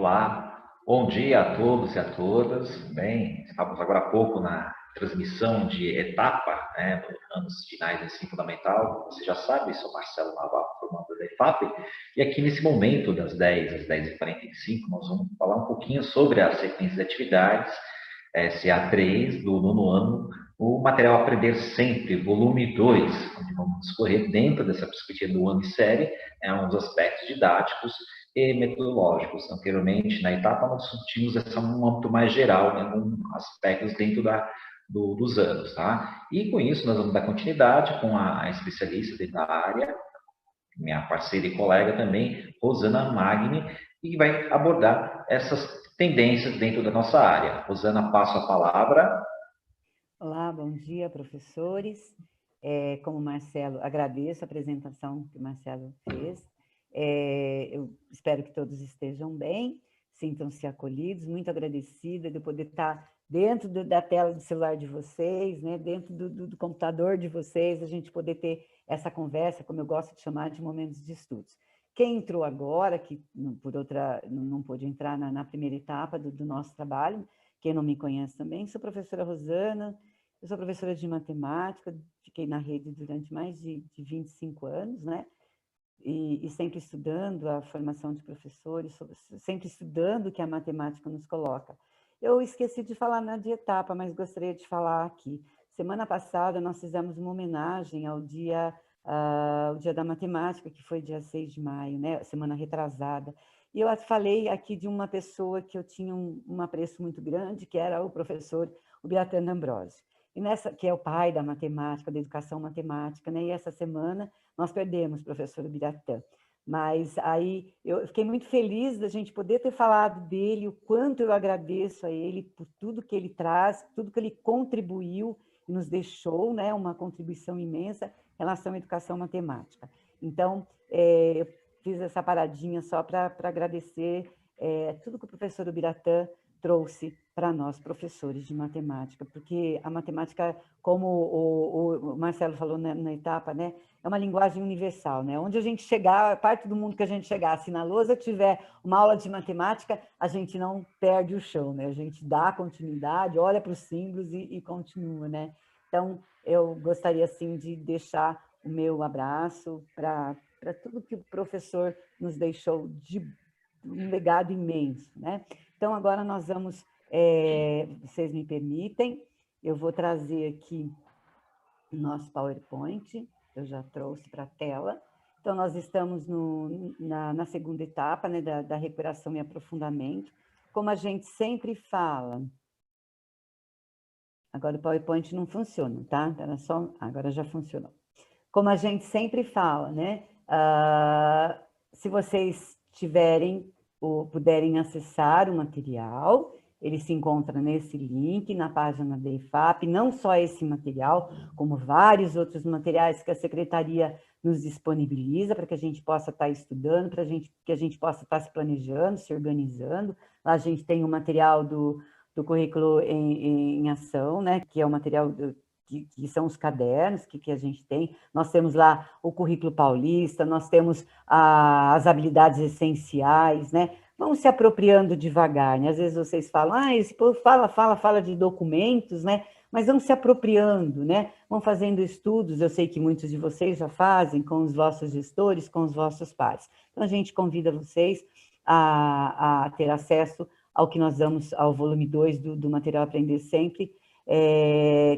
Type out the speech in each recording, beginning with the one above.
Olá, bom dia a todos e a todas. Bem, estávamos agora há pouco na transmissão de etapa, né, anos finais do ensino fundamental. Você já sabe, sou Marcelo Navarro, formando da EFAP, e aqui nesse momento, das 10 às 10h45, nós vamos falar um pouquinho sobre a sequência de atividades, SA3 do nono ano, o material Aprender Sempre, volume 2, onde vamos discorrer dentro dessa perspectiva do ano de série, uns aspectos didáticos e metodológicos. Anteriormente, na etapa, nós discutimos um âmbito mais geral, né, com aspectos dentro dos anos. Tá? E com isso, nós vamos dar continuidade com a especialista dentro da área, minha parceira e colega também, Rosana Magni, e vai abordar essas tendências dentro da nossa área. Rosana, passo a palavra. Olá, bom dia, professores. Como o Marcelo, agradeço a apresentação que o Marcelo fez. Eu espero que todos estejam bem, sintam-se acolhidos, muito agradecida de poder estar dentro da tela do celular de vocês, né, dentro do computador de vocês, a gente poder ter essa conversa, como eu gosto de chamar, de momentos de estudos. Quem entrou agora, que não pôde entrar na primeira etapa do nosso trabalho, quem não me conhece também, sou a professora Rosana, eu sou professora de matemática, fiquei na rede durante mais de 25 anos, né? E sempre estudando a formação de professores, sempre estudando o que a matemática nos coloca. Eu esqueci de falar de etapa, mas gostaria de falar aqui. Semana passada, nós fizemos uma homenagem ao Dia da Matemática, que foi dia 6 de maio, né? Semana retrasada. E eu falei aqui de uma pessoa que eu tinha um apreço muito grande, que era o professor Ubiratã D'Ambrosio, que é o pai da matemática, da educação matemática, né? E essa semana nós perdemos o professor Ubiratã. Mas aí eu fiquei muito feliz da gente poder ter falado dele, o quanto eu agradeço a ele por tudo que ele traz, tudo que ele contribuiu e nos deixou, né? Uma contribuição imensa em relação à educação matemática. Então, eu fiz essa paradinha só para agradecer tudo que o professor Ubiratã trouxe para nós, professores de matemática, porque a matemática, como o Marcelo falou na etapa, né, é uma linguagem universal, né? Onde a gente chegar, parte do mundo que a gente chegar, se na lousa tiver uma aula de matemática, a gente não perde o chão, né? A gente dá continuidade, olha para os símbolos e continua, né? Então, eu gostaria, assim, de deixar o meu abraço para tudo que o professor nos deixou de um legado imenso, né? Então, agora nós vamos, vocês me permitem, eu vou trazer aqui o nosso PowerPoint, eu já trouxe para a tela. Então, nós estamos na segunda etapa, né, da recuperação e aprofundamento. Como a gente sempre fala, agora o PowerPoint não funciona, tá? Era só, agora já funcionou. Como a gente sempre fala, né? Se vocês tiverem ou puderem acessar o material, ele se encontra nesse link, na página da EFAP, não só esse material, como vários outros materiais que a Secretaria nos disponibiliza para que a gente possa estar estudando, para que a gente possa estar se planejando, se organizando. Lá a gente tem o material do currículo em ação, né, que é o material que são os cadernos que a gente tem. Nós temos lá o currículo paulista, nós temos as habilidades essenciais, né? Vamos se apropriando devagar, né? Às vezes vocês falam, esse povo fala de documentos, né? Mas vão se apropriando, né? Vão fazendo estudos, eu sei que muitos de vocês já fazem com os vossos gestores, com os vossos pares. Então, a gente convida vocês a ter acesso ao que nós damos, ao volume 2 do material Aprender Sempre,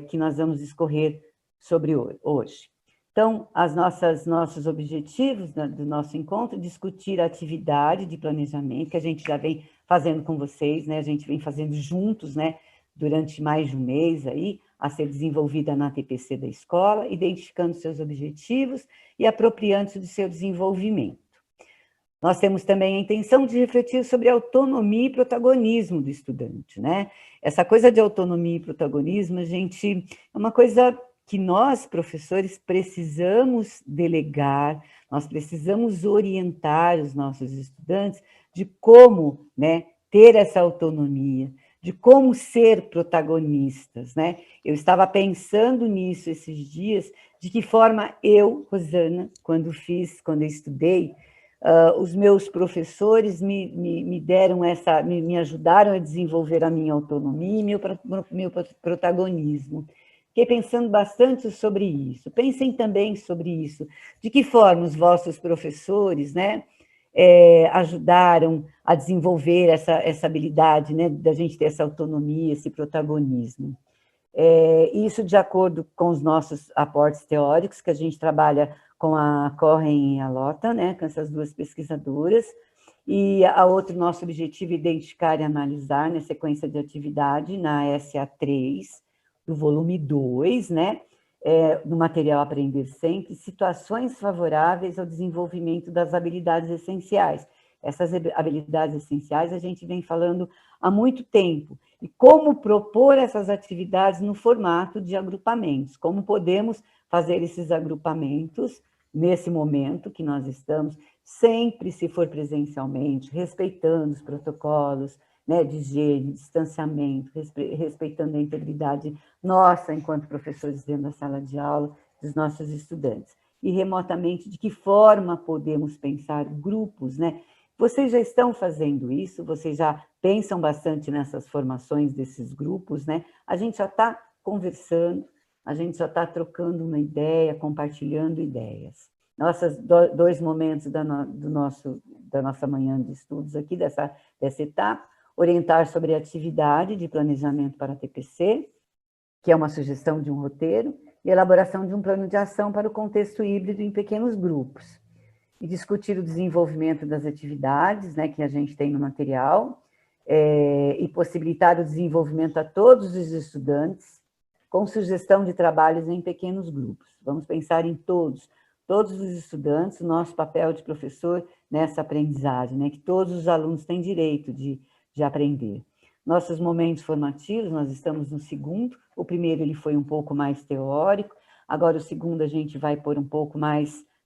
que nós vamos discorrer sobre hoje. Então, nossos objetivos do nosso encontro, discutir a atividade de planejamento, que a gente já vem fazendo com vocês, né? A gente vem fazendo juntos, né? Durante mais de um mês aí, a ser desenvolvida na TPC da escola, identificando seus objetivos e apropriando-se do seu desenvolvimento. Nós temos também a intenção de refletir sobre a autonomia e protagonismo do estudante, né? Essa coisa de autonomia e protagonismo, gente, é uma coisa que nós, professores, precisamos delegar, nós precisamos orientar os nossos estudantes de como, né, ter essa autonomia, de como ser protagonistas, né? Eu estava pensando nisso esses dias, de que forma eu, Rosana, quando eu estudei, os meus professores me deram me ajudaram a desenvolver a minha autonomia e meu protagonismo. Fiquei pensando bastante sobre isso. Pensem também sobre isso. De que forma os vossos professores, né, ajudaram a desenvolver essa habilidade, né, da gente ter essa autonomia, esse protagonismo. Isso de acordo com os nossos aportes teóricos, que a gente trabalha com a Corren e a Lota, né, com essas duas pesquisadoras, e a outro nosso objetivo é identificar e analisar, na sequência de atividade, na SA3, do volume 2, né, no material Aprender Sempre, situações favoráveis ao desenvolvimento das habilidades essenciais. Essas habilidades essenciais a gente vem falando há muito tempo. E como propor essas atividades no formato de agrupamentos, como podemos fazer esses agrupamentos nesse momento que nós estamos, sempre se for presencialmente, respeitando os protocolos, né, de higiene, distanciamento, respeitando a integridade nossa, enquanto professores dentro da sala de aula, dos nossos estudantes. E remotamente, de que forma podemos pensar grupos, né? Vocês já estão fazendo isso, vocês já pensam bastante nessas formações desses grupos, né? A gente já está conversando, a gente já está trocando uma ideia, compartilhando ideias. Nossos dois momentos da nossa manhã de estudos aqui, dessa etapa, orientar sobre a atividade de planejamento para a TPC, que é uma sugestão de um roteiro, e elaboração de um plano de ação para o contexto híbrido em pequenos grupos. E discutir o desenvolvimento das atividades, né, que a gente tem no material, e possibilitar o desenvolvimento a todos os estudantes, com sugestão de trabalhos em pequenos grupos. Vamos pensar em todos os estudantes, o nosso papel de professor nessa aprendizagem, né, que todos os alunos têm direito de aprender. Nossos momentos formativos, nós estamos no segundo, o primeiro ele foi um pouco mais teórico, agora o segundo a gente vai pôr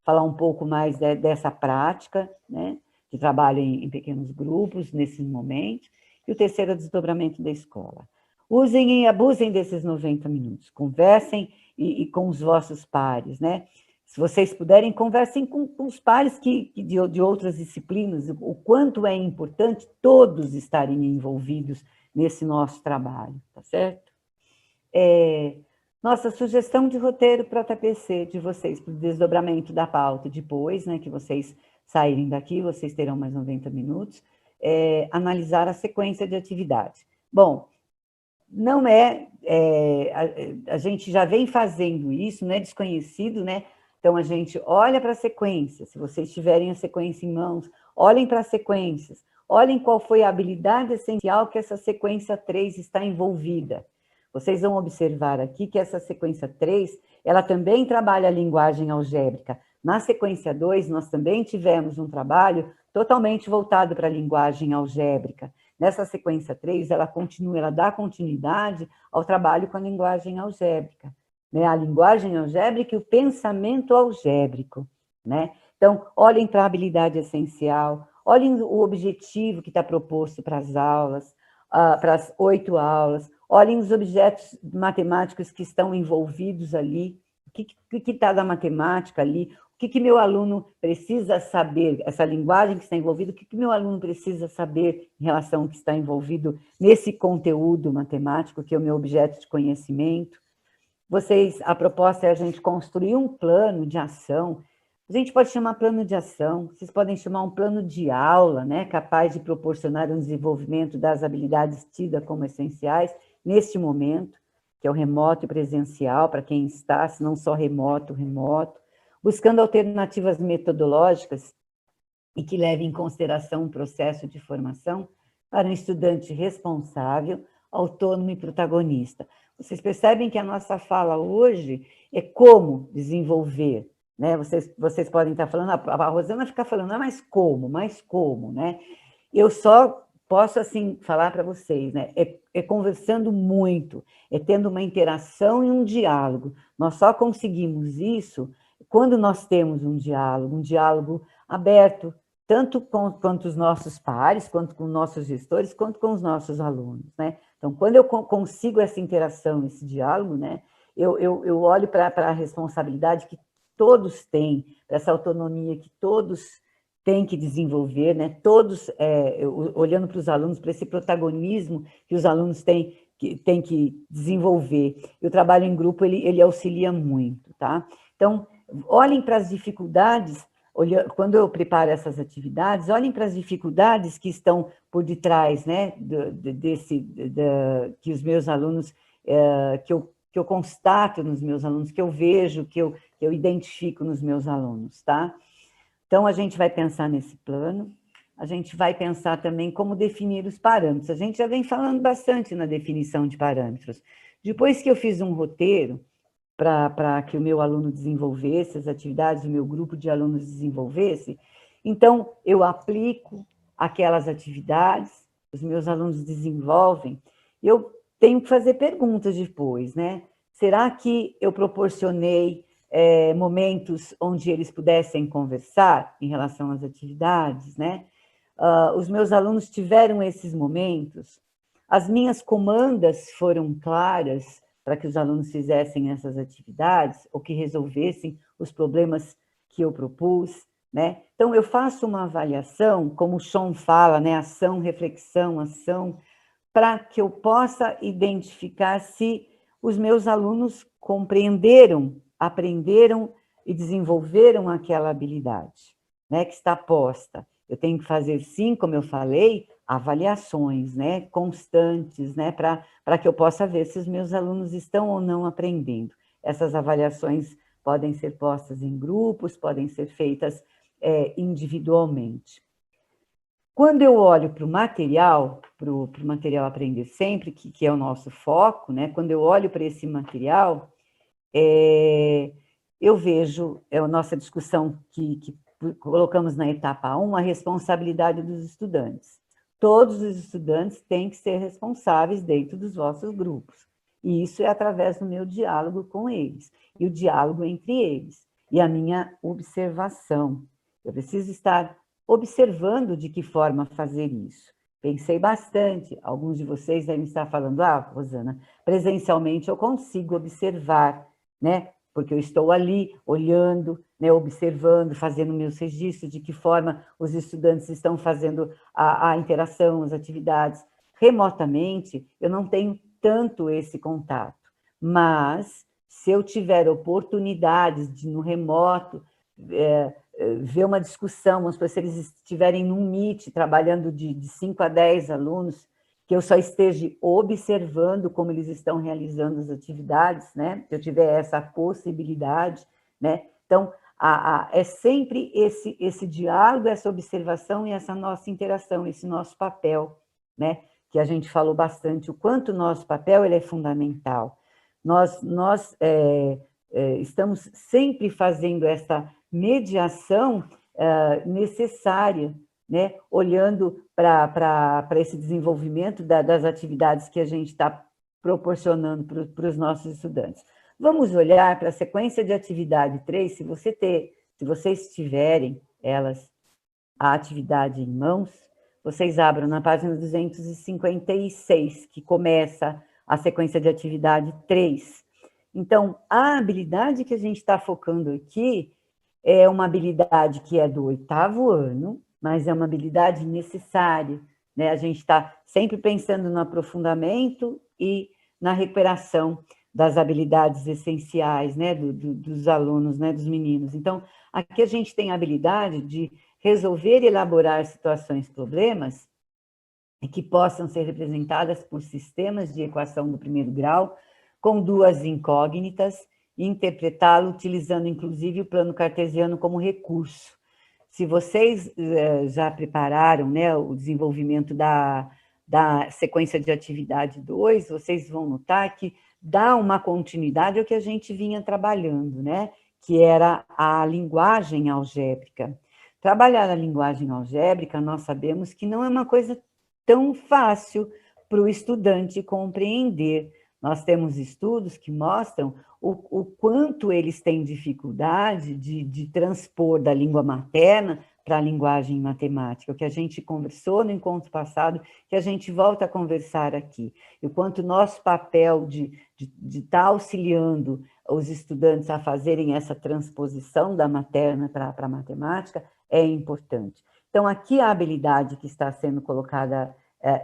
falar um pouco mais dessa prática, né, de trabalho em pequenos grupos, nesse momento, e o terceiro é o desdobramento da escola. Usem e abusem desses 90 minutos, conversem e com os vossos pares, né? Se vocês puderem, conversem com os pares de outras disciplinas, o quanto é importante todos estarem envolvidos nesse nosso trabalho, tá certo? Nossa sugestão de roteiro para a TPC de vocês, para o desdobramento da pauta, depois, né, que vocês saírem daqui, vocês terão mais 90 minutos, analisar a sequência de atividade. Bom, não a gente já vem fazendo isso, não é desconhecido, né? Então, a gente olha para a sequência, se vocês tiverem a sequência em mãos, olhem para as sequências, olhem qual foi a habilidade essencial que essa sequência 3 está envolvida. Vocês vão observar aqui que essa sequência 3, ela também trabalha a linguagem algébrica. Na sequência 2, nós também tivemos um trabalho totalmente voltado para a linguagem algébrica. Nessa sequência 3, ela dá continuidade ao trabalho com a linguagem algébrica, né? A linguagem algébrica e o pensamento algébrico, né? Então, olhem para a habilidade essencial, olhem o objetivo que está proposto para as aulas, para as 8 aulas, olhem os objetos matemáticos que estão envolvidos ali, o que está da matemática ali, o que meu aluno precisa saber, essa linguagem que está envolvida, o que meu aluno precisa saber em relação ao que está envolvido nesse conteúdo matemático, que é o meu objeto de conhecimento. A proposta é a gente construir um plano de ação. A gente pode chamar plano de ação, vocês podem chamar um plano de aula, né, capaz de proporcionar um desenvolvimento das habilidades tidas como essenciais neste momento, que é o remoto e presencial, para quem está, se não só remoto, buscando alternativas metodológicas e que levem em consideração um processo de formação para um estudante responsável, autônomo e protagonista. Vocês percebem que a nossa fala hoje é como desenvolver, né? Vocês podem estar falando, a Rosana fica falando, mas como, né? Eu só posso, assim, falar para vocês, né? É conversando muito, é tendo uma interação e um diálogo. Nós só conseguimos isso quando nós temos um diálogo aberto, tanto quanto os nossos pares, quanto com nossos gestores, quanto com os nossos alunos, né? Então, quando eu consigo essa interação, esse diálogo, né, eu olho para a responsabilidade que todos têm, para essa autonomia que todos têm que desenvolver, né? Todos, olhando para os alunos, para esse protagonismo que os alunos têm que desenvolver. E o trabalho em grupo, ele auxilia muito, tá? Então, olhem para as dificuldades, quando eu preparo essas atividades, olhem para as dificuldades que estão por detrás, né, que os meus alunos, que eu constato nos meus alunos, que eu vejo, que eu identifico nos meus alunos, tá? Então, a gente vai pensar nesse plano, a gente vai pensar também como definir os parâmetros. A gente já vem falando bastante na definição de parâmetros. Depois que eu fiz um roteiro para que o meu aluno desenvolvesse as atividades, o meu grupo de alunos desenvolvesse, então eu aplico aquelas atividades, os meus alunos desenvolvem, eu tenho que fazer perguntas depois, né? Será que eu proporcionei momentos onde eles pudessem conversar em relação às atividades, né? Os meus alunos tiveram esses momentos, as minhas comandas foram claras para que os alunos fizessem essas atividades ou que resolvessem os problemas que eu propus, né? Então, eu faço uma avaliação, como o Sean fala, né? Ação, reflexão, ação, para que eu possa identificar se os meus alunos compreenderam, aprenderam e desenvolveram aquela habilidade, né, que está posta. Eu tenho que fazer, sim, como eu falei, avaliações, né, constantes, né, para que eu possa ver se os meus alunos estão ou não aprendendo. Essas avaliações podem ser postas em grupos, podem ser feitas individualmente. Quando eu olho para o material Aprender Sempre, que é o nosso foco, né? Quando eu olho para esse material, eu vejo a nossa discussão que colocamos na etapa 1, a responsabilidade dos estudantes. Todos os estudantes têm que ser responsáveis dentro dos vossos grupos. E isso é através do meu diálogo com eles, e o diálogo entre eles, e a minha observação. Eu preciso estar observando de que forma fazer isso. Pensei bastante, alguns de vocês devem estar falando, Rosana, presencialmente eu consigo observar, né? Porque eu estou ali olhando, né, observando, fazendo meus registros, de que forma os estudantes estão fazendo a interação, as atividades. Remotamente, eu não tenho tanto esse contato, mas se eu tiver oportunidades de, no remoto, ver uma discussão, vamos supor, se eles estiverem num Meet, trabalhando de 5 a 10 alunos, que eu só esteja observando como eles estão realizando as atividades, né? Se eu tiver essa possibilidade, né? Então, é sempre esse diálogo, essa observação e essa nossa interação, esse nosso papel, né? Que a gente falou bastante, o quanto o nosso papel ele é fundamental. Nós estamos sempre fazendo essa mediação necessária, né? Olhando para esse desenvolvimento das atividades que a gente está proporcionando para os nossos estudantes. Vamos olhar para a sequência de atividade 3, se vocês tiverem a atividade em mãos, vocês abram na página 256, que começa a sequência de atividade 3. Então, a habilidade que a gente está focando aqui é uma habilidade que é do 8º ano, mas é uma habilidade necessária, né? A gente está sempre pensando no aprofundamento e na recuperação das habilidades essenciais, né? Dos alunos, né? Dos meninos. Então, aqui a gente tem a habilidade de resolver e elaborar situações, problemas, que possam ser representadas por sistemas de equação do 1º grau, com duas incógnitas, e interpretá-lo utilizando, inclusive, o plano cartesiano como recurso. Se vocês já prepararam, né, o desenvolvimento da sequência de atividade 2, vocês vão notar que dá uma continuidade ao que a gente vinha trabalhando, né, que era a linguagem algébrica. Trabalhar a linguagem algébrica, nós sabemos que não é uma coisa tão fácil para o estudante compreender. Nós temos estudos que mostram o quanto eles têm dificuldade de transpor da língua materna para a linguagem matemática, o que a gente conversou no encontro passado, que a gente volta a conversar aqui, e o quanto o nosso papel de estar auxiliando os estudantes a fazerem essa transposição da materna para a matemática é importante. Então, aqui a habilidade que está sendo colocada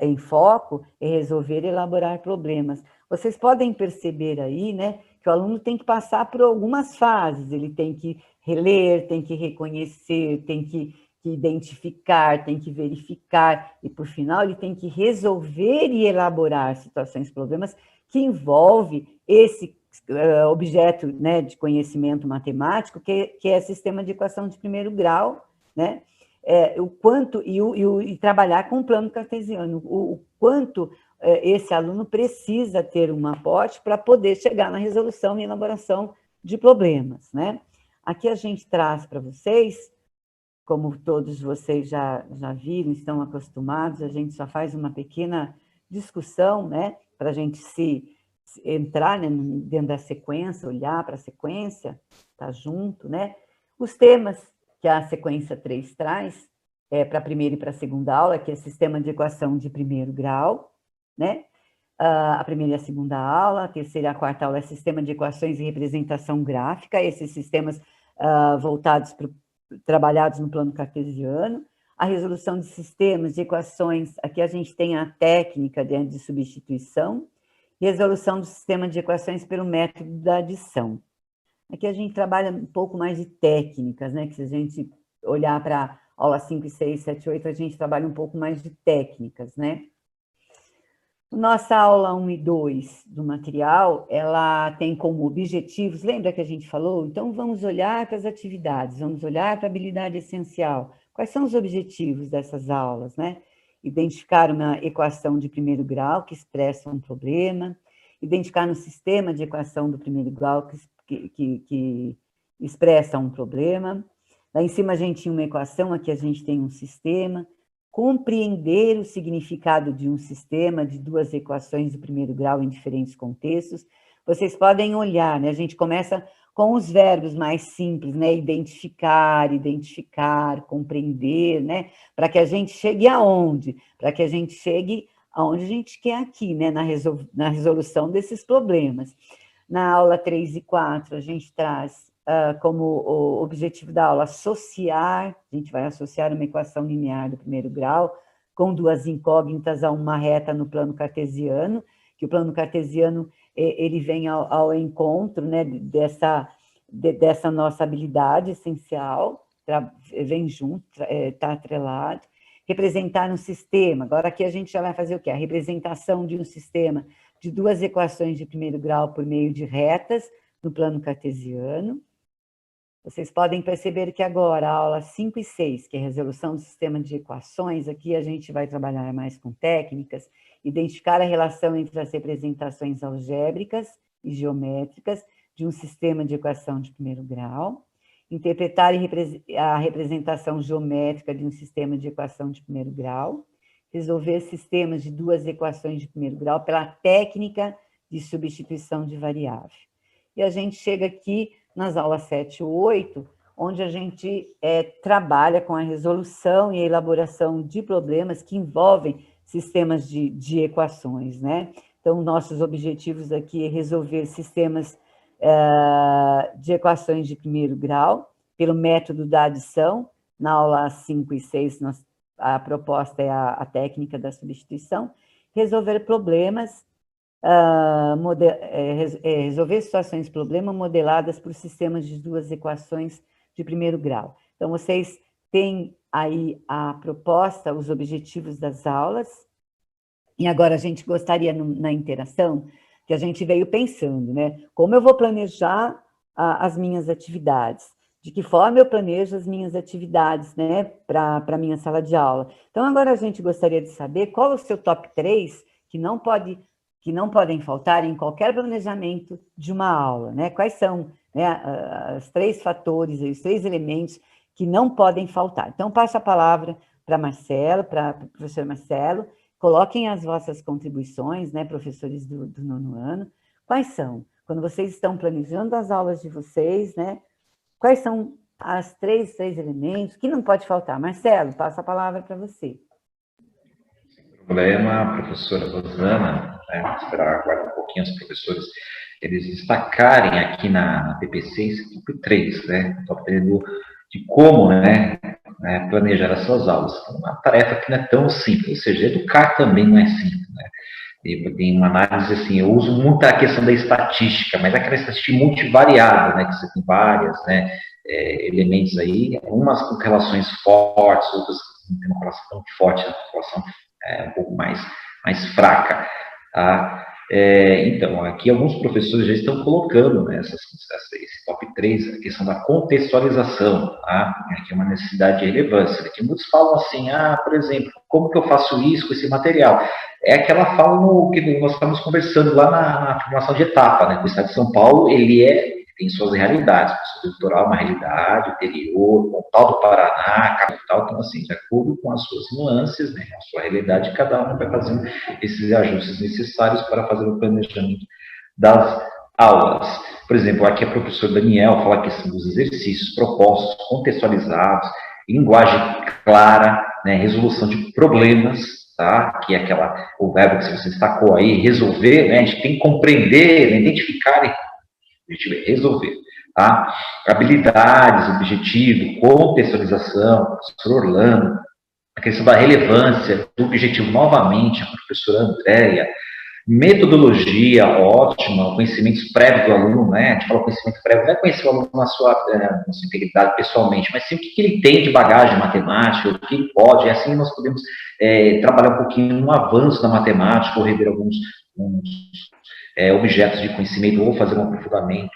em foco é resolver e elaborar problemas. Vocês podem perceber aí, né, que o aluno tem que passar por algumas fases, ele tem que reler, tem que reconhecer, tem que identificar, tem que verificar, e por final ele tem que resolver e elaborar situações, problemas que envolve esse objeto, né, de conhecimento matemático, que é sistema de equação de primeiro grau, né? O quanto, e trabalhar com o plano cartesiano, o quanto esse aluno precisa ter um aporte para poder chegar na resolução e elaboração de problemas, né? Aqui a gente traz para vocês, como todos vocês já viram, estão acostumados, a gente só faz uma pequena discussão, né, para a gente se entrar, né, dentro da sequência, olhar para a sequência, tá junto, né? Os temas que a sequência 3 traz, para a primeira e para a segunda aula, que é sistema de equação de primeiro grau, né? A primeira e a segunda aula, a terceira e a quarta aula é sistema de equações e representação gráfica, esses sistemas voltados para trabalhados no plano cartesiano, a resolução de sistemas de equações, aqui a gente tem a técnica de substituição, resolução do sistema de equações pelo método da adição. Aqui a gente trabalha um pouco mais de técnicas, né? Que se a gente olhar para aula 5, 6, 7, 8, a gente trabalha um pouco mais de técnicas, né? Nossa aula 1 e 2 do material, ela tem como objetivos, lembra que a gente falou? Então, vamos olhar para as atividades, vamos olhar para a habilidade essencial. Quais são os objetivos dessas aulas, né? Identificar uma equação de primeiro grau que expressa um problema, identificar um sistema de equação do primeiro grau que expressa um problema. Lá em cima a gente tem uma equação, aqui a gente tem um sistema. Compreender o significado de um sistema, de duas equações do primeiro grau em diferentes contextos. Vocês podem olhar, né? A gente começa com os verbos mais simples, né? Identificar, compreender, né? Para que a gente chegue aonde? Para que a gente chegue aonde a gente quer aqui, né? Na resolução desses problemas. Na aula 3 e 4, a gente traz como o objetivo da aula associar, a gente vai associar uma equação linear do primeiro grau com duas incógnitas a uma reta no plano cartesiano, que o plano cartesiano ele vem ao encontro, né, dessa nossa habilidade essencial, vem junto, está atrelado. Representar um sistema, agora aqui a gente já vai fazer o quê? A representação de um sistema de duas equações de primeiro grau por meio de retas no plano cartesiano. Vocês podem perceber que agora, a aula 5 e 6, que é a resolução do sistema de equações, aqui a gente vai trabalhar mais com técnicas, identificar a relação entre as representações algébricas e geométricas de um sistema de equação de primeiro grau, interpretar a representação geométrica de um sistema de equação de primeiro grau, resolver sistemas de duas equações de primeiro grau pela técnica de substituição de variável. E a gente chega aqui nas aulas 7 e 8, onde a gente trabalha com a resolução e a elaboração de problemas que envolvem sistemas de equações, né? Então, nossos objetivos aqui é resolver sistemas de equações de primeiro grau, pelo método da adição. Na aula 5 e 6, a proposta é a técnica da substituição. Resolver problemas, resolver situações de problema modeladas por sistemas de duas equações de primeiro grau. Então, vocês têm aí a proposta, os objetivos das aulas, e agora a gente gostaria, na interação, que a gente veio pensando, né? Como eu vou planejar as minhas atividades? De que forma eu planejo as minhas atividades, né, para a minha sala de aula? Então, agora a gente gostaria de saber qual é o seu top 3 que não podem faltar em qualquer planejamento de uma aula, né? Quais são, né, os 3 fatores, os 3 elementos que não podem faltar? Então, passo a palavra para Marcelo, para o professor Marcelo. Coloquem as vossas contribuições, né, professores do 9º ano. Quais são? Quando vocês estão planejando as aulas de vocês, né? Quais são os três elementos que não pode faltar? Marcelo, passo a palavra para você. Problema, professora Rosana, né, esperar agora um pouquinho os professores, eles destacarem aqui na PPC esse top 3, né, top 3 de como, né, né, planejar as suas aulas. Então, é uma tarefa que não é tão simples, ou seja, educar também não é simples, né? Tem uma análise assim, eu uso muito a questão da estatística, mas aquela estatística multivariada, né, que você tem várias, né, elementos aí, umas com relações fortes, outras não tem uma relação tão forte, a relação um pouco mais fraca, tá? Então, aqui alguns professores já estão colocando, né, esse top 3 a questão da contextualização, tá? Aqui é uma necessidade de relevância. Aqui muitos falam assim, por exemplo, como que eu faço isso com esse material? É aquela fala que nós estávamos conversando lá na formação de etapa, né? O Estado de São Paulo, tem suas realidades, o litoral é uma realidade, o interior, o tal do Paraná, a capital, então assim, de acordo com as suas nuances, né, a sua realidade, cada um vai fazendo esses ajustes necessários para fazer o planejamento das aulas. Por exemplo, aqui a professora Daniel fala a questão dos exercícios propostos, contextualizados, linguagem clara, né, resolução de problemas, tá? Que é o verbo que você destacou aí, resolver, né? A gente tem que compreender, né, identificar e resolver, tá? Habilidades, objetivo, contextualização, professor Orlando, a questão da relevância do objetivo, novamente, a professora Andréia, metodologia ótima, conhecimentos prévios do aluno, né? A gente fala conhecimento prévio, não é conhecer o aluno na sua integridade pessoalmente, mas sim o que ele tem de bagagem matemática, o que ele pode, e assim nós podemos trabalhar um pouquinho no avanço da matemática, ou rever alguns objetos de conhecimento, ou fazer um aprofundamento.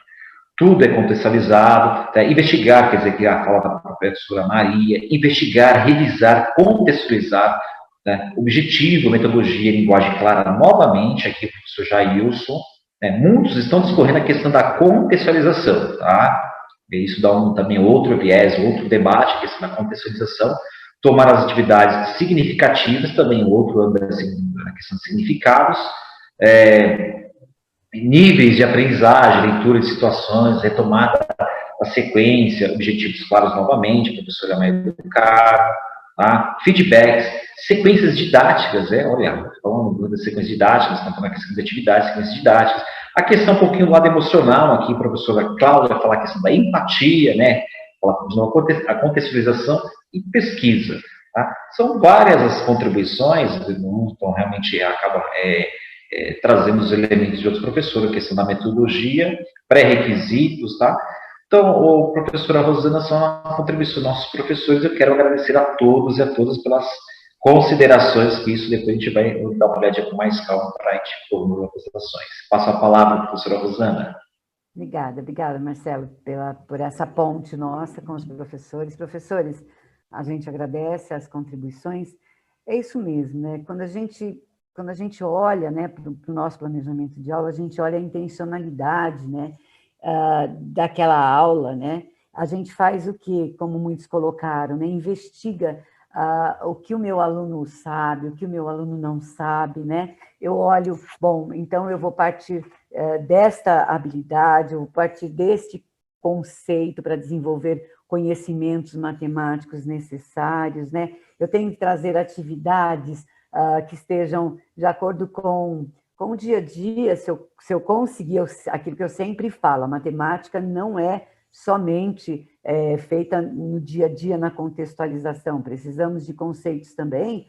Tudo é contextualizado, tá? Investigar, quer dizer, que a fala da professora Maria, investigar, revisar, contextualizar, né? Objetivo, metodologia, linguagem clara, novamente, aqui o professor Jailson, né? Muitos estão discorrendo a questão da contextualização, tá? E isso dá também outro viés, outro debate, a questão da contextualização, tomar as atividades significativas, também outro anda assim, na questão de significados, níveis de aprendizagem, leitura de situações, retomada da sequência, objetivos claros novamente, professora mais educada, tá? Feedbacks, sequências didáticas, olha, falando das sequências didáticas, estamos falando da questão de atividades, sequências didáticas, a questão um pouquinho do lado emocional, aqui a professora Cláudia vai falar a questão da empatia, né, a contextualização e pesquisa, tá? São várias as contribuições, então realmente acaba trazendo os elementos de outros professores, a questão da metodologia, pré-requisitos, tá? Então, professora Rosana, são uma contribuição dos nossos professores. Eu quero agradecer a todos e a todas pelas considerações, que isso depois a gente vai dar uma olhadinha com mais calma para a gente formular as apresentações. Passo a palavra, professora Rosana. Obrigada, Marcelo, por essa ponte nossa com os professores. Professores, a gente agradece as contribuições. É isso mesmo, né? Quando a gente olha, né, para o nosso planejamento de aula, a gente olha a intencionalidade, né, daquela aula, né? A gente faz o que, como muitos colocaram, né? Investiga o que o meu aluno sabe, o que o meu aluno não sabe, né? Eu olho, bom, então eu vou partir desta habilidade, eu vou partir deste conceito para desenvolver conhecimentos matemáticos necessários, né? Eu tenho que trazer atividades que estejam de acordo com o dia a dia, se eu conseguir, aquilo que eu sempre falo, a matemática não é somente feita no dia a dia, na contextualização, precisamos de conceitos também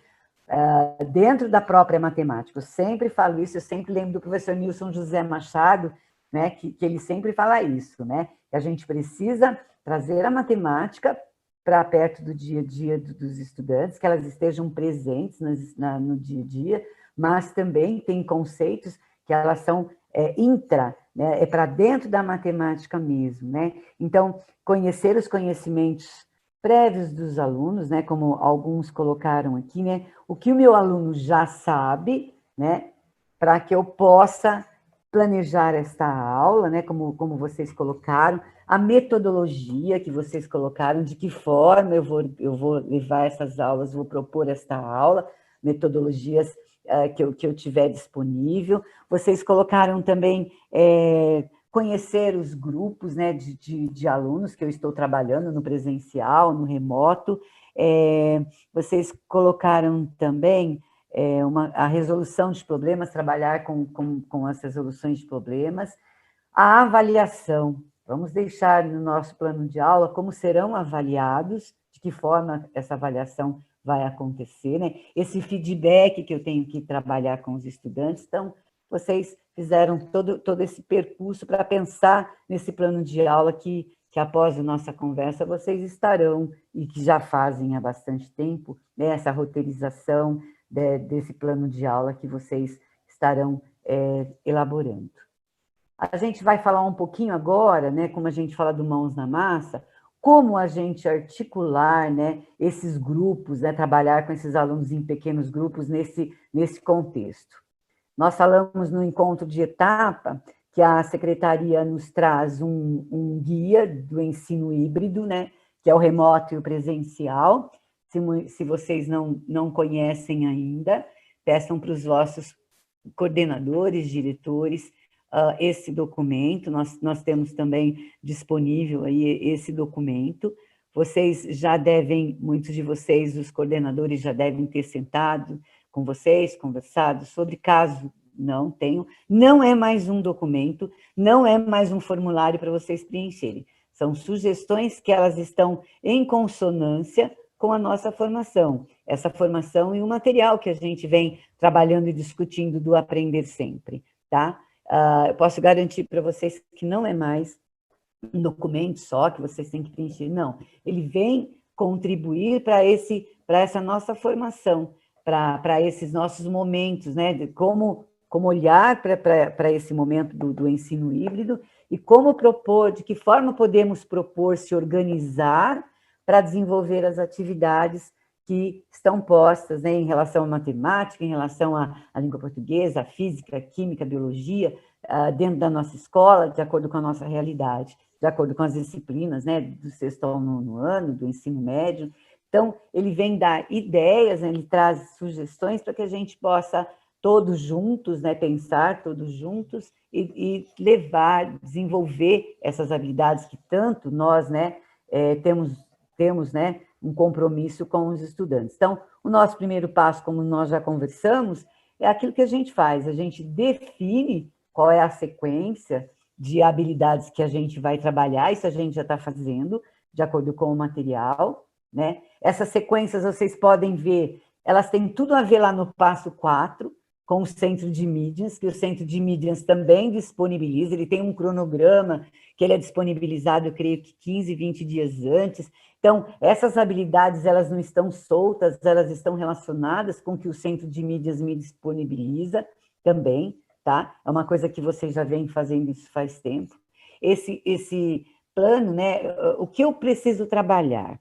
dentro da própria matemática. Eu sempre falo isso, eu sempre lembro do professor Nilson José Machado, né, que ele sempre fala isso, né, que a gente precisa trazer a matemática para perto do dia a dia dos estudantes, que elas estejam presentes no dia a dia, mas também tem conceitos que elas são intra, né, para dentro da matemática mesmo, né? Então, conhecer os conhecimentos prévios dos alunos, né, como alguns colocaram aqui, né, o que o meu aluno já sabe, né, para que eu possa planejar esta aula, né, como vocês colocaram, a metodologia que vocês colocaram, de que forma eu vou levar essas aulas, vou propor esta aula, metodologias que eu tiver disponível. Vocês colocaram também conhecer os grupos, né, de alunos que eu estou trabalhando no presencial, no remoto. Vocês colocaram também a resolução de problemas, trabalhar com as resoluções de problemas, a avaliação, Vamos deixar no nosso plano de aula como serão avaliados, de que forma essa avaliação vai acontecer, né? Esse feedback que eu tenho que trabalhar com os estudantes. Então, vocês fizeram todo esse percurso para pensar nesse plano de aula que após a nossa conversa, vocês estarão, e que já fazem há bastante tempo, né, essa roteirização desse plano de aula que vocês estarão elaborando. A gente vai falar um pouquinho agora, né, como a gente fala do Mãos na Massa, como a gente articular, né, esses grupos, né, trabalhar com esses alunos em pequenos grupos nesse contexto. Nós falamos no encontro de etapa que a secretaria nos traz um guia do ensino híbrido, né, que é o remoto e o presencial. Se vocês não conhecem ainda, peçam para os vossos coordenadores, diretores, esse documento. Nós temos também disponível aí esse documento. Vocês já devem, muitos de vocês, os coordenadores, já devem ter sentado com vocês, conversado sobre, caso não tenham, não é mais um documento, não é mais um formulário para vocês preencherem. São sugestões que elas estão em consonância com a nossa formação. Essa formação e o material que a gente vem trabalhando e discutindo do Aprender Sempre, tá? Eu posso garantir para vocês que não é mais um documento só que vocês têm que preencher, não. Ele vem contribuir para essa nossa formação, para esses nossos momentos, né? De como olhar para esse momento do ensino híbrido e como propor, de que forma podemos propor se organizar para desenvolver as atividades que estão postas, né, em relação à matemática, em relação à língua portuguesa, à física, à química, à biologia, dentro da nossa escola, de acordo com a nossa realidade, de acordo com as disciplinas, né, do sexto ao nono ano, do ensino médio. Então, ele vem dar ideias, né, ele traz sugestões para que a gente possa todos juntos, né, pensar todos juntos e levar, desenvolver essas habilidades que tanto nós, né, temos, né, um compromisso com os estudantes. Então, o nosso primeiro passo, como nós já conversamos, é aquilo que a gente faz, a gente define qual é a sequência de habilidades que a gente vai trabalhar, isso a gente já está fazendo, de acordo com o material, né? Essas sequências, vocês podem ver, elas têm tudo a ver lá no passo 4, com o Centro de Mídias, que o Centro de Mídias também disponibiliza, ele tem um cronograma que ele é disponibilizado, eu creio que 15, 20 dias antes. Então, essas habilidades, elas não estão soltas, elas estão relacionadas com o que o Centro de Mídias me disponibiliza também, tá? É uma coisa que vocês já vêm fazendo isso faz tempo. Esse plano, né, o que eu preciso trabalhar?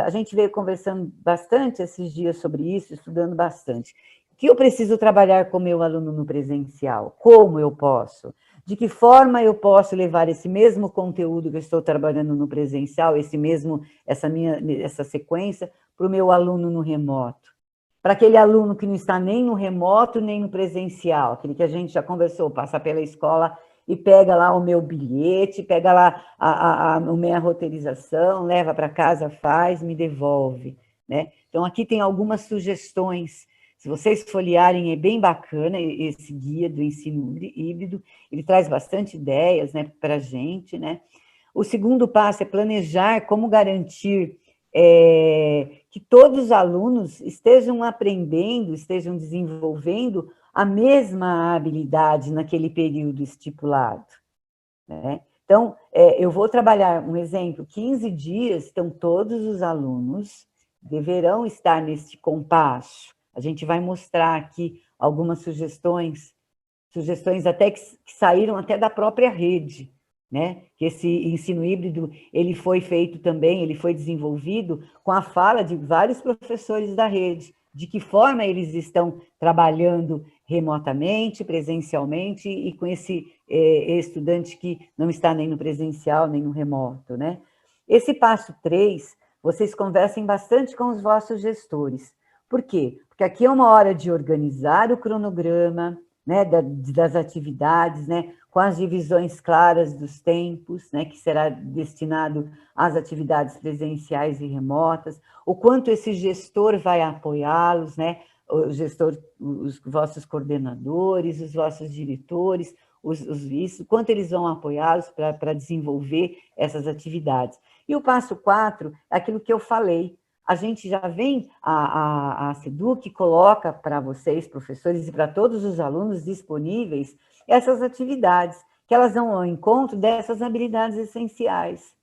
A gente veio conversando bastante esses dias sobre isso, estudando bastante. O que eu preciso trabalhar com o meu aluno no presencial? Como eu posso? De que forma eu posso levar esse mesmo conteúdo que eu estou trabalhando no presencial, essa sequência, para o meu aluno no remoto? Para aquele aluno que não está nem no remoto, nem no presencial, aquele que a gente já conversou, passa pela escola e pega lá o meu bilhete, pega lá a minha roteirização, leva para casa, faz, me devolve, né? Então, aqui tem algumas sugestões. Se vocês folhearem, é bem bacana esse guia do ensino híbrido, ele traz bastante ideias, né, para a gente, né? O segundo passo é planejar como garantir que todos os alunos estejam aprendendo, estejam desenvolvendo a mesma habilidade naquele período estipulado, né? Então, eu vou trabalhar um exemplo, 15 dias, então todos os alunos deverão estar neste compasso. A gente vai mostrar aqui algumas sugestões até que saíram até da própria rede, né? Que esse ensino híbrido, ele foi feito também, ele foi desenvolvido com a fala de vários professores da rede, de que forma eles estão trabalhando remotamente, presencialmente, e com esse estudante que não está nem no presencial, nem no remoto, né? Esse passo 3, vocês conversem bastante com os vossos gestores. Por quê? Porque aqui é uma hora de organizar o cronograma, né, das atividades, né, com as divisões claras dos tempos, né, que será destinado às atividades presenciais e remotas, o quanto esse gestor vai apoiá-los, né, o gestor, os vossos coordenadores, os vossos diretores, os vistos, quanto eles vão apoiá-los para desenvolver essas atividades. E o passo 4, é aquilo que eu falei, a gente já vem, a SEDUC coloca para vocês, professores, e para todos os alunos disponíveis, essas atividades, que elas vão ao encontro dessas habilidades essenciais.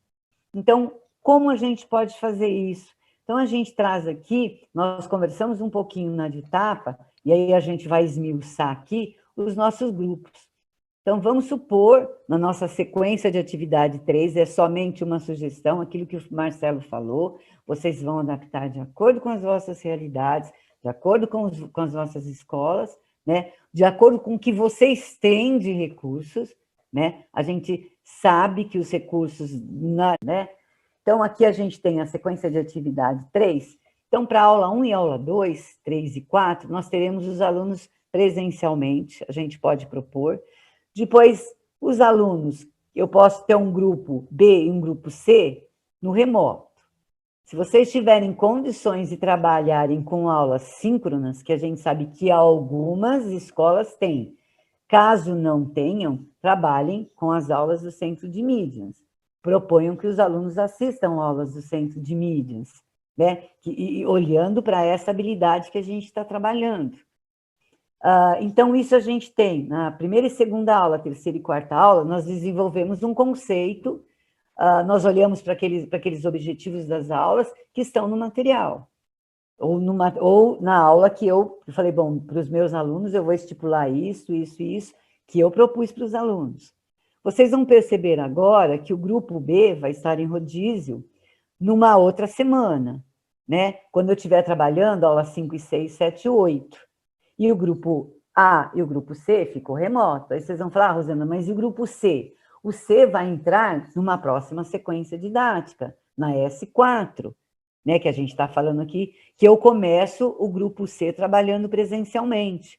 Então, como a gente pode fazer isso? Então, a gente traz aqui, nós conversamos um pouquinho na de etapa, e aí a gente vai esmiuçar aqui os nossos grupos. Então, vamos supor, na nossa sequência de atividade 3, é somente uma sugestão, aquilo que o Marcelo falou, vocês vão adaptar de acordo com as vossas realidades, de acordo com as vossas escolas, né? De acordo com o que vocês têm de recursos, né? A gente sabe que os recursos, né? Então, aqui a gente tem a sequência de atividade 3. Então, para a aula 1 e aula 2, 3 e 4, nós teremos os alunos presencialmente, a gente pode propor. Depois, os alunos, eu posso ter um grupo B e um grupo C no remoto. Se vocês tiverem condições de trabalharem com aulas síncronas, que a gente sabe que algumas escolas têm, caso não tenham, trabalhem com as aulas do Centro de Mídias. Proponham que os alunos assistam aulas do Centro de Mídias, né? E olhando para essa habilidade que a gente está trabalhando. Então, isso a gente tem. Na primeira e segunda aula, terceira e quarta aula, nós desenvolvemos um conceito, nós olhamos para aqueles objetivos das aulas que estão no material. Ou na aula que eu falei, bom, para os meus alunos eu vou estipular isso, que eu propus para os alunos. Vocês vão perceber agora que o grupo B vai estar em rodízio numa outra semana, né? Quando eu estiver trabalhando, aula 5 e 6, 7 e 8. E o grupo A e o grupo C ficou remoto. Aí vocês vão falar, Rosana, mas e o grupo C? O C vai entrar numa próxima sequência didática, na S4, né, que a gente está falando aqui, que eu começo o grupo C trabalhando presencialmente.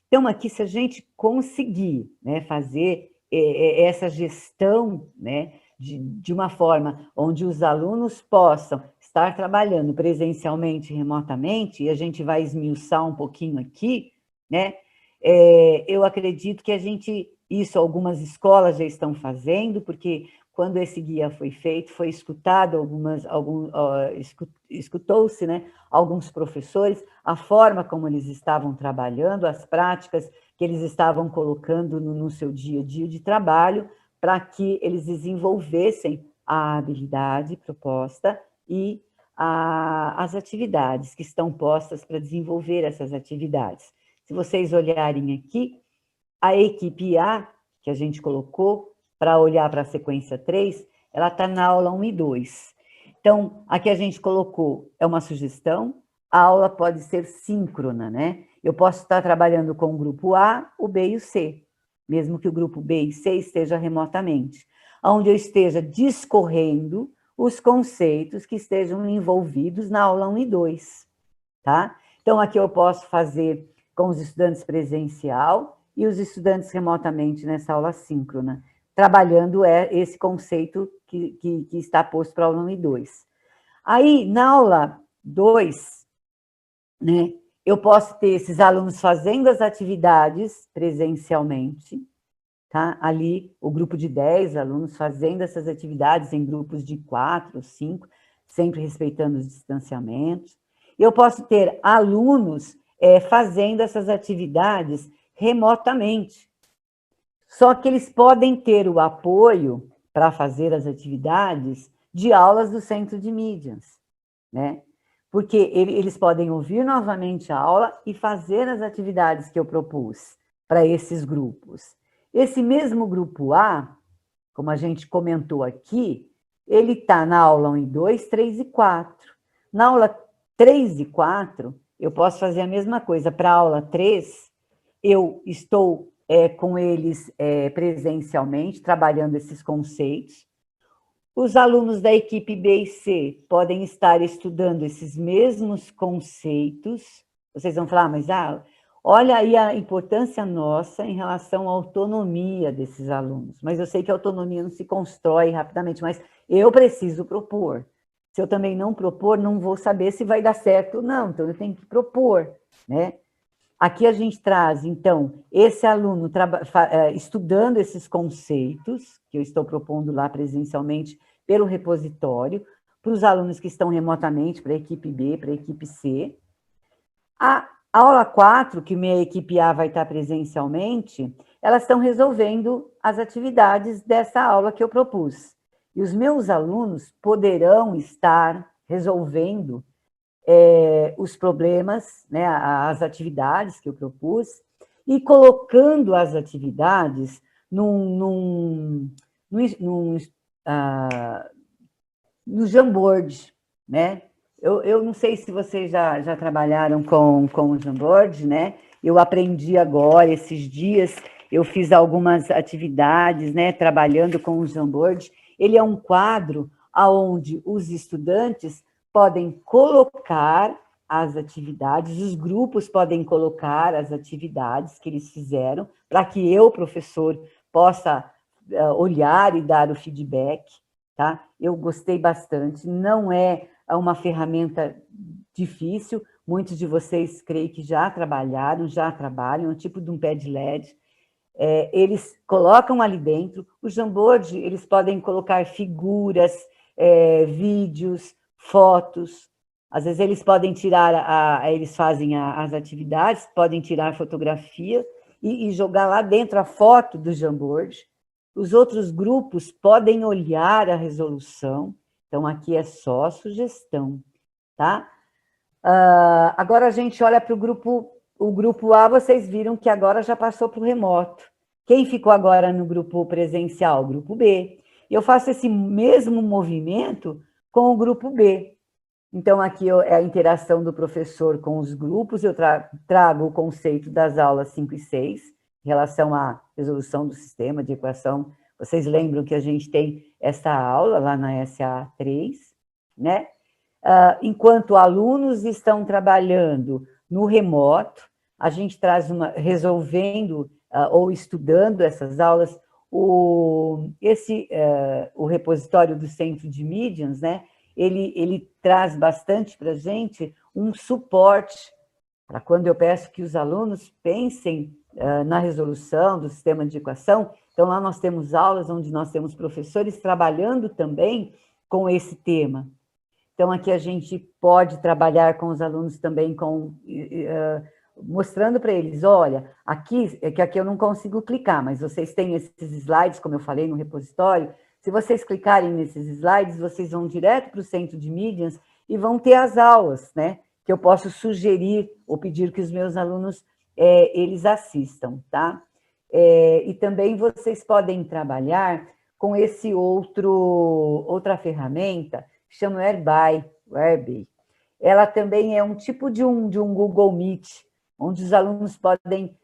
Então, aqui, se a gente conseguir, né, fazer essa gestão, né, de uma forma onde os alunos possam estar trabalhando presencialmente e remotamente, e a gente vai esmiuçar um pouquinho aqui, né, eu acredito que isso algumas escolas já estão fazendo, porque quando esse guia foi feito, foi escutado escutou-se, né, alguns professores, a forma como eles estavam trabalhando, as práticas que eles estavam colocando no seu dia a dia de trabalho, para que eles desenvolvessem a habilidade proposta e as atividades que estão postas para desenvolver essas atividades. Se vocês olharem aqui, a equipe A, que a gente colocou, para olhar para a sequência 3, ela está na aula 1 e 2. Então, aqui a gente colocou, é uma sugestão, a aula pode ser síncrona, né? Eu posso estar trabalhando com o grupo A, o B e o C, mesmo que o grupo B e C esteja remotamente, onde eu esteja discorrendo os conceitos que estejam envolvidos na aula 1 e 2, tá? Então, aqui eu posso fazer com os estudantes presencial e os estudantes remotamente nessa aula síncrona, trabalhando esse conceito que está posto para a aula 1 e 2. Aí, na aula 2, né, eu posso ter esses alunos fazendo as atividades presencialmente, tá? Ali, o grupo de 10 alunos fazendo essas atividades em grupos de 4, 5, sempre respeitando os distanciamentos. Eu posso ter alunos fazendo essas atividades remotamente. Só que eles podem ter o apoio para fazer as atividades de aulas do Centro de Mídias, né? Porque eles podem ouvir novamente a aula e fazer as atividades que eu propus para esses grupos. Esse mesmo grupo A, como a gente comentou aqui, ele está na aula 1 e 2, 3 e 4. Na aula 3 e 4, eu posso fazer a mesma coisa. Para a aula 3, eu estou com eles presencialmente, trabalhando esses conceitos. Os alunos da equipe B e C podem estar estudando esses mesmos conceitos. Vocês vão falar, mas olha aí a importância nossa em relação à autonomia desses alunos. Mas eu sei que a autonomia não se constrói rapidamente, mas eu preciso propor. Se eu também não propor, não vou saber se vai dar certo ou não, então eu tenho que propor, né? Aqui a gente traz, então, esse aluno estudando esses conceitos, que eu estou propondo lá presencialmente pelo repositório, para os alunos que estão remotamente, para a equipe B, para a equipe C. A aula 4, que minha equipe A vai estar presencialmente, elas estão resolvendo as atividades dessa aula que eu propus. E os meus alunos poderão estar resolvendo os problemas, né, as atividades que eu propus, e colocando as atividades no Jamboard, né? Eu não sei se vocês já trabalharam com o Jamboard, né? Eu aprendi agora, esses dias, eu fiz algumas atividades, né, trabalhando com o Jamboard. Ele é um quadro onde os estudantes podem colocar as atividades, os grupos podem colocar as atividades que eles fizeram, para que eu, professor, possa olhar e dar o feedback, tá? Eu gostei bastante, não é uma ferramenta difícil, muitos de vocês creio que já trabalharam, já trabalham, é um tipo de um Padlet. Eles colocam ali dentro, o Jamboard, eles podem colocar figuras, vídeos, fotos, às vezes eles podem tirar, eles fazem as atividades, podem tirar fotografia e jogar lá dentro a foto do Jamboard. Os outros grupos podem olhar a resolução, então aqui é só sugestão, tá? Agora a gente olha para o grupo A, vocês viram que agora já passou para o remoto. Quem ficou agora no grupo presencial? O grupo B. Eu faço esse mesmo movimento com o grupo B. Então, aqui é a interação do professor com os grupos, eu trago o conceito das aulas 5 e 6, em relação à resolução do sistema de equação. Vocês lembram que a gente tem essa aula lá na SA3, né? Enquanto alunos estão trabalhando no remoto, a gente traz resolvendo ou estudando essas aulas, o repositório do Centro de Medians, né? Ele traz bastante para a gente um suporte para quando eu peço que os alunos pensem na resolução do sistema de equação. Então, lá nós temos aulas onde nós temos professores trabalhando também com esse tema. Então, aqui a gente pode trabalhar com os alunos também, mostrando para eles, olha, aqui eu não consigo clicar, mas vocês têm esses slides, como eu falei no repositório. Se vocês clicarem nesses slides, vocês vão direto para o Centro de Medians e vão ter as aulas, né? Que eu posso sugerir ou pedir que os meus alunos eles assistam, tá? E também vocês podem trabalhar com outra ferramenta, que chama Whereby. Ela também é um tipo de um Google Meet, onde os alunos podem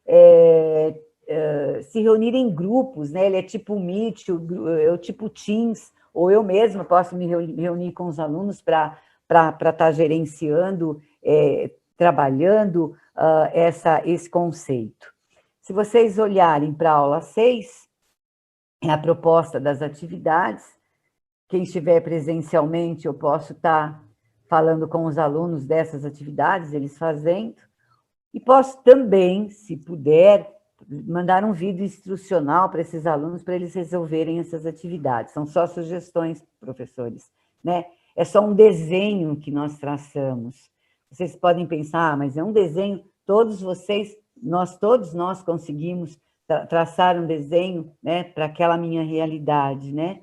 se reunir em grupos, né? Ele é tipo Meet, é tipo Teams, ou eu mesma posso me reunir com os alunos para estar gerenciando, trabalhando esse conceito. Se vocês olharem para a aula 6, é a proposta das atividades. Quem estiver presencialmente, eu posso estar falando com os alunos dessas atividades, eles fazendo. E posso também, se puder, mandar um vídeo instrucional para esses alunos, para eles resolverem essas atividades. São só sugestões, professores, né? É só um desenho que nós traçamos. Vocês podem pensar, mas é um desenho, todos nós conseguimos traçar um desenho, né, para aquela minha realidade, né?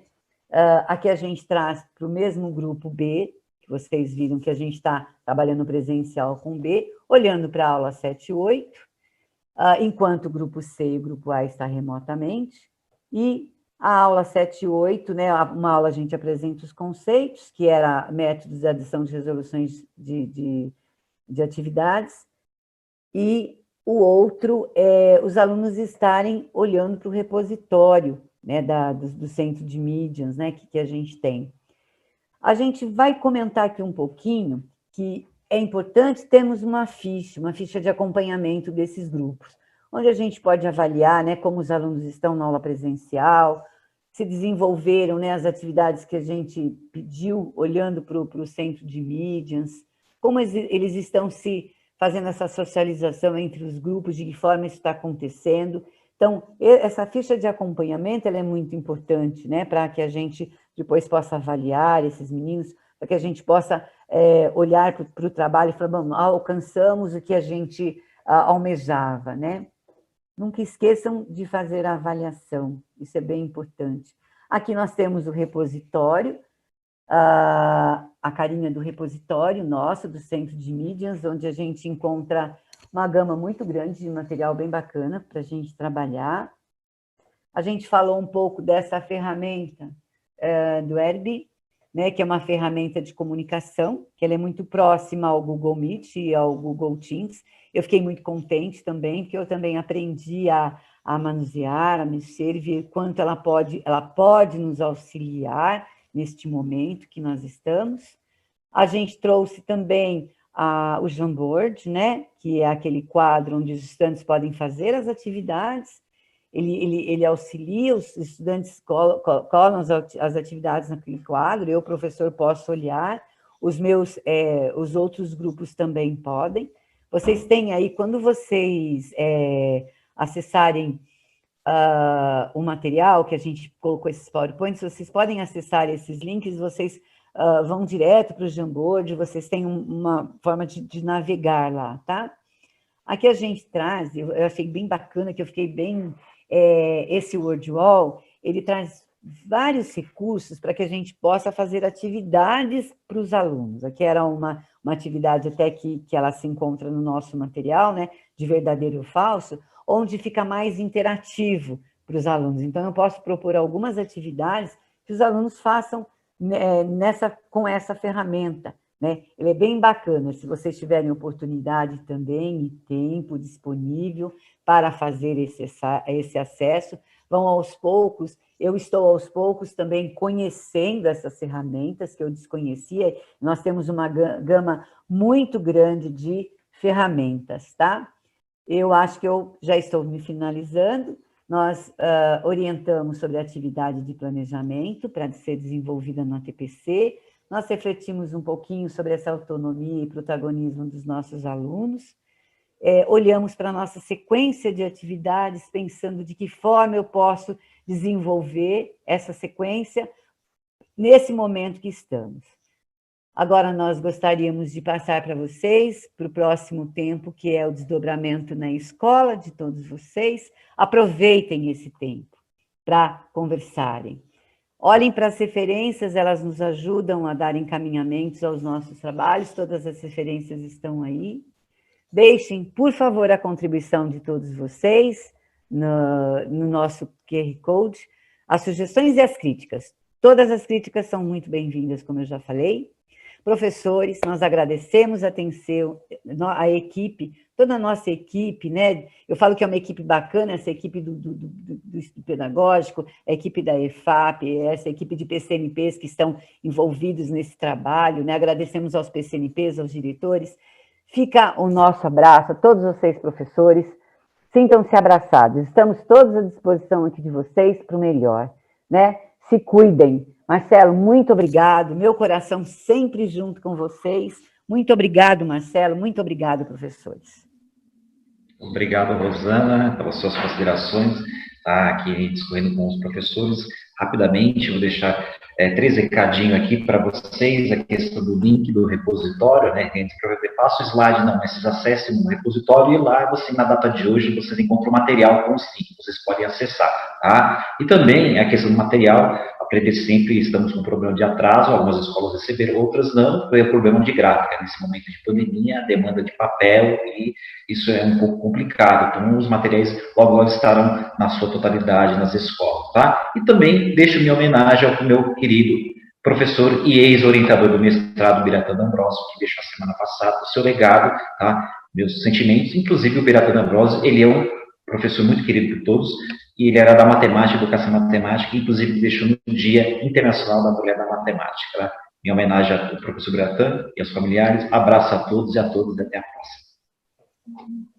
Aqui a gente traz para o mesmo grupo B, que vocês viram que a gente está trabalhando presencial com B, olhando para a aula 7 e 8, enquanto o grupo C e o grupo A está remotamente, e a aula 7 e 8, né, uma aula a gente apresenta os conceitos, que era métodos de adição de resoluções de atividades, e o outro é os alunos estarem olhando para o repositório, né, do Centro de Medians, né, que a gente tem. A gente vai comentar aqui um pouquinho que é importante termos uma ficha de acompanhamento desses grupos, onde a gente pode avaliar, né, como os alunos estão na aula presencial, se desenvolveram, né, as atividades que a gente pediu, olhando para o Centro de Medians, como eles estão se fazendo essa socialização entre os grupos, de que forma isso está acontecendo. Então, essa ficha de acompanhamento ela é muito importante, né, para que a gente depois possa avaliar esses meninos, para que a gente possa olhar para o trabalho e falar, bom, alcançamos o que a gente almejava, né? Nunca esqueçam de fazer a avaliação, isso é bem importante. Aqui nós temos o repositório, a carinha do repositório nosso, do Centro de Mídias, onde a gente encontra uma gama muito grande de material bem bacana para a gente trabalhar. A gente falou um pouco dessa ferramenta do Herbie, né, que é uma ferramenta de comunicação, que ela é muito próxima ao Google Meet e ao Google Teams. Eu fiquei muito contente também, porque eu também aprendi a manusear, a mexer, ver quanto ela pode nos auxiliar neste momento que nós estamos. A gente trouxe também o Jamboard, né, que é aquele quadro onde os estudantes podem fazer as atividades. Ele auxilia, os estudantes colam as atividades naquele quadro, eu, professor, posso olhar, os outros grupos também podem. Vocês têm aí, quando vocês acessarem o material, que a gente colocou esses PowerPoints, vocês podem acessar esses links, vocês vão direto para o Jamboard, vocês têm uma forma de navegar lá, tá? Aqui a gente traz, eu achei bem bacana, que eu fiquei bem... esse WordWall, ele traz vários recursos para que a gente possa fazer atividades para os alunos. Aqui era uma atividade até que ela se encontra no nosso material, né, de verdadeiro ou falso, onde fica mais interativo para os alunos. Então, eu posso propor algumas atividades que os alunos façam com essa ferramenta, né? Ele é bem bacana, se vocês tiverem oportunidade também e tempo disponível para fazer esse acesso, vão aos poucos. Eu estou aos poucos também conhecendo essas ferramentas que eu desconhecia. Nós temos uma gama muito grande de ferramentas, tá? Eu acho que eu já estou me finalizando. Nós orientamos sobre a atividade de planejamento para ser desenvolvida no ATPC. Nós refletimos um pouquinho sobre essa autonomia e protagonismo dos nossos alunos. Olhamos para a nossa sequência de atividades, pensando de que forma eu posso desenvolver essa sequência nesse momento que estamos. Agora, nós gostaríamos de passar para vocês, para o próximo tempo, que é o desdobramento na escola de todos vocês. Aproveitem esse tempo para conversarem. Olhem para as referências, elas nos ajudam a dar encaminhamentos aos nossos trabalhos, todas as referências estão aí. Deixem, por favor, a contribuição de todos vocês no nosso QR Code, as sugestões e as críticas. Todas as críticas são muito bem-vindas, como eu já falei. Professores, nós agradecemos a atenção, a equipe, toda a nossa equipe, né? Eu falo que é uma equipe bacana, essa equipe do Estudo Pedagógico, a equipe da EFAP, essa equipe de PCNPs que estão envolvidos nesse trabalho, né? Agradecemos aos PCNPs, aos diretores. Fica o nosso abraço a todos vocês, professores. Sintam-se abraçados. Estamos todos à disposição aqui de vocês para o melhor, né? Se cuidem. Marcelo, muito obrigado. Meu coração sempre junto com vocês. Muito obrigado, Marcelo. Muito obrigado, professores. Obrigado, Rosana, pelas suas considerações. Tá aqui discorrendo com os professores. Rapidamente, vou deixar 3 recadinhos aqui para vocês, a questão do link do repositório, né? Gente, passa o slide, não, mas vocês acessem o repositório e lá, você, na data de hoje, vocês encontram o material com os links, vocês podem acessar, tá? E também a questão do material, aprender sempre, estamos com problema de atraso, algumas escolas receberam, outras não, foi problema de gráfica. Nesse momento de pandemia, a demanda de papel, e isso é um pouco complicado. Então, os materiais logo estarão na sua totalidade nas escolas, tá? E também deixo minha homenagem ao meu querido professor e ex-orientador do mestrado, Biratã D'Ambrosio, que deixou a semana passada o seu legado, tá? Meus sentimentos, inclusive o Biratã D'Ambrosio, ele é um professor muito querido por todos, e ele era da matemática, educação matemática, inclusive deixou no Dia Internacional da Mulher da Matemática, tá? Minha homenagem ao professor Biratã e aos familiares, abraço a todos e a todas, e até a próxima.